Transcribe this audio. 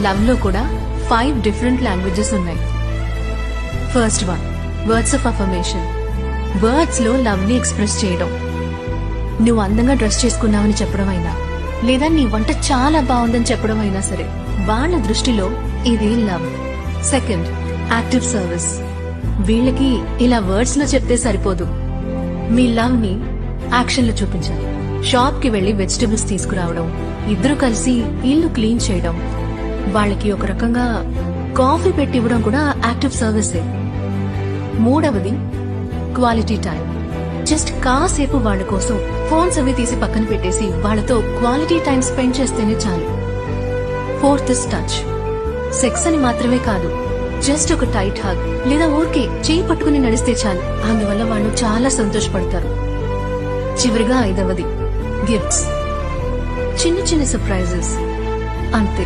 Love లో కూడా 5 different languages ఉన్నాయి. First one, words of affirmation. Words లో లవ్ ని ఎక్స్ప్రెస్ చేయడం. నువ్వు అందంగా డ్రెస్ చేసుకున్నావని చెప్పడం అయినా, లేదా నీ వంట చాలా బాగుందని చెప్పడం అయినా సరే, వాళ్ళ దృష్టిలో ఇది లవ్. Second, active service. వీళ్ళకి ఇలా వర్డ్స్ లో చెప్తే సరిపోదు, మీ లవ్ ని యాక్షన్ లో చూపించాలి. షాప్ కి వెళ్లి వెజిటబుల్స్ తీసుకురావడం, ఇద్దరు కలిసి ఇల్లు క్లీన్ చేయడం, వాళ్ళకి ఒక రకంగా కాఫీ పెట్టి ఇవ్వడం కూడా యాక్టివ్ సర్వీసే. మూడవది, క్వాలిటీ టైం. జస్ట్ కాసేపు వాళ్ళ కోసం ఫోన్స్ అవి తీసి పక్కన పెట్టేసి వాళ్ళతో క్వాలిటీ టైం స్పెండ్ చేస్తేనే చాలు. Fourth is touch. సెక్స్ అని మాత్రమే కాదు, జస్ట్ ఒక టైట్ హగ్ లేదా ఊరికే చేయి పట్టుకుని నడిస్తే చాలు, అందువల్ల వాళ్ళు చాలా సంతోషపడతారు. చివరిగా ఐదవది, గిఫ్ట్స్. చిన్న చిన్న సర్ప్రైజెస్ అంతే.